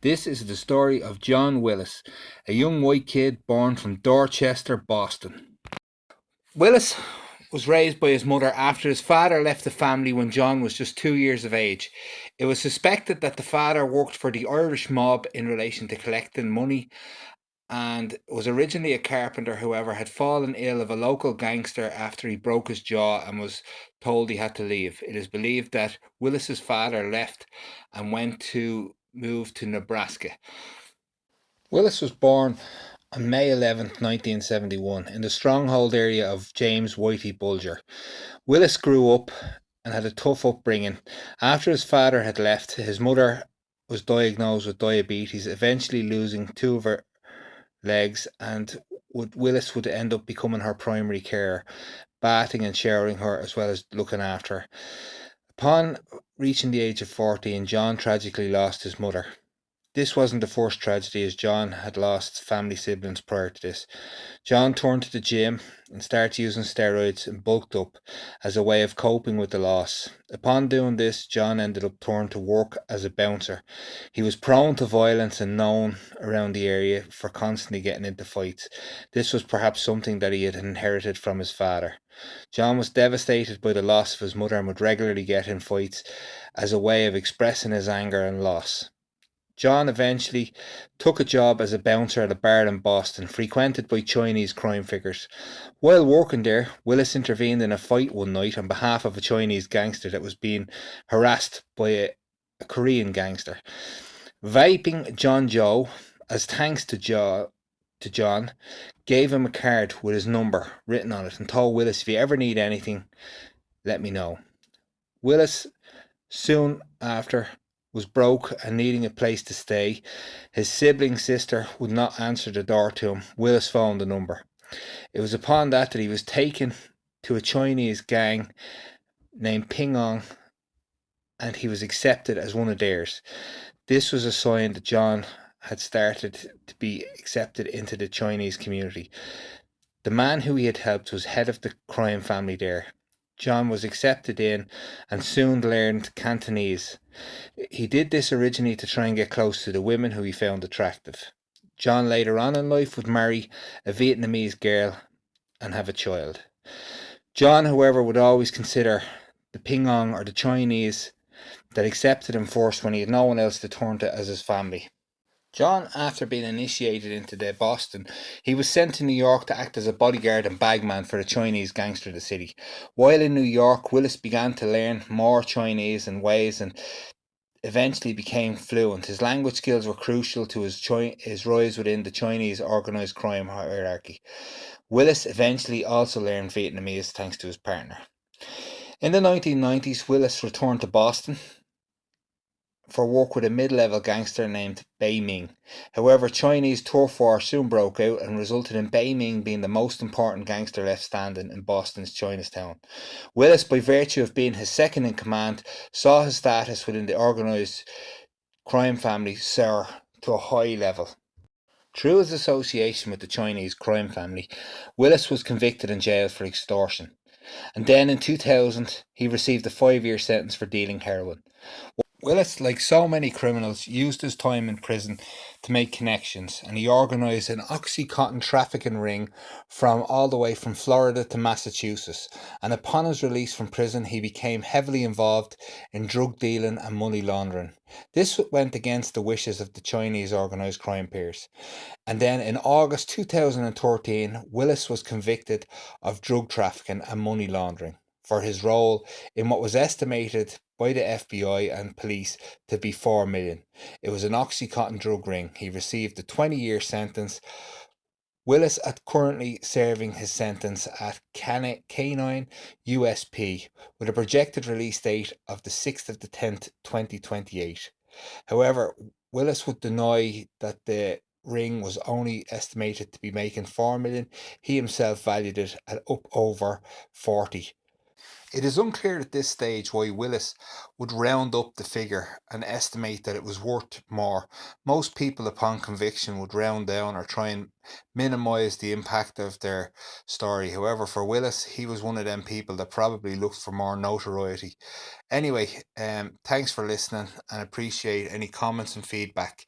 This is the story of John Willis, a young white kid born from Dorchester, Boston. Willis was raised by his mother after his father left the family when John was just 2 years of age. It was suspected that the father worked for the Irish mob in relation to collecting money and was originally a carpenter, however, had fallen ill of a local gangster after he broke his jaw and was told he had to leave. It is believed that Willis's father left and went to move to Nebraska. Willis was born on May 11th, 1971, in the stronghold area of James Whitey Bulger. Willis grew up and had a tough upbringing. After his father had left, his mother was diagnosed with diabetes, eventually losing two of her legs, and Willis would end up becoming her primary carer, bathing and showering her as well as looking after her. Upon reaching the age of 14, John tragically lost his mother. This wasn't the first tragedy, as John had lost family siblings prior to this. John turned to the gym and started using steroids and bulked up as a way of coping with the loss. Upon doing this, John ended up turning to work as a bouncer. He was prone to violence and known around the area for constantly getting into fights. This was perhaps something that he had inherited from his father. John was devastated by the loss of his mother and would regularly get in fights as a way of expressing his anger and loss. John eventually took a job as a bouncer at a bar in Boston, frequented by Chinese crime figures. While working there, Willis intervened in a fight one night on behalf of a Chinese gangster that was being harassed by a Korean gangster. Vaping John Joe, as thanks to John, gave him a card with his number written on it and told Willis, "If you ever need anything, let me know." Willis soon after was broke and needing a place to stay. His sibling sister would not answer the door to him. Willis found the number. It was upon that he was taken to a Chinese gang named Ping Ong, and he was accepted as one of theirs. This was a sign that John had started to be accepted into the Chinese community. The man who he had helped was head of the crime family there. John was accepted in and soon learned Cantonese. He did this originally to try and get close to the women who he found attractive. John later on in life would marry a Vietnamese girl and have a child. John, however, would always consider the Ping Ong or the Chinese that accepted him first when he had no one else to turn to as his family. John, after being initiated into the Boston, he was sent to New York to act as a bodyguard and bagman for a Chinese gangster of the city. While in New York, Willis began to learn more Chinese and ways and eventually became fluent. His language skills were crucial to his rise within the Chinese organised crime hierarchy. Willis eventually also learned Vietnamese thanks to his partner. In the 1990s, Willis returned to Boston for work with a mid-level gangster named Bei Ming. However, Chinese turf war soon broke out and resulted in Bei Ming being the most important gangster left standing in Boston's Chinatown. Willis, by virtue of being his second in command, saw his status within the organised crime family soar to a high level. Through his association with the Chinese crime family, Willis was convicted and jailed for extortion. And then in 2000, he received a 5-year sentence for dealing heroin. Willis, like so many criminals, used his time in prison to make connections, and he organised an Oxycontin trafficking ring from all the way from Florida to Massachusetts. And upon his release from prison, he became heavily involved in drug dealing and money laundering. This went against the wishes of the Chinese organised crime peers. And then in August 2013, Willis was convicted of drug trafficking and money laundering for his role in what was estimated by the FBI and police to be 4 million. It was an Oxycontin drug ring. He received a 20-year sentence. Willis is currently serving his sentence at Canine USP with a projected release date of the 6th of the 10th, 2028. However, Willis would deny that the ring was only estimated to be making 4 million. He himself valued it at up over 40. It is unclear at this stage why Willis would round up the figure and estimate that it was worth more. Most people, upon conviction, would round down or try and minimise the impact of their story. However, for Willis, he was one of them people that probably looked for more notoriety. Anyway, thanks for listening and appreciate any comments and feedback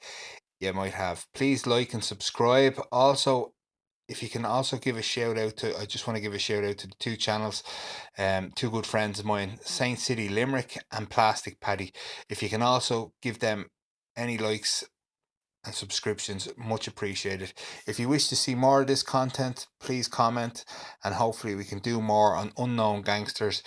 you might have. Please like and subscribe. Also, if you can also give a shout out to, I just want to give a shout out to the two channels, two good friends of mine, Saint City Limerick and Plastic Paddy. If you can also give them any likes and subscriptions, much appreciated. If you wish to see more of this content, please comment, and hopefully we can do more on unknown gangsters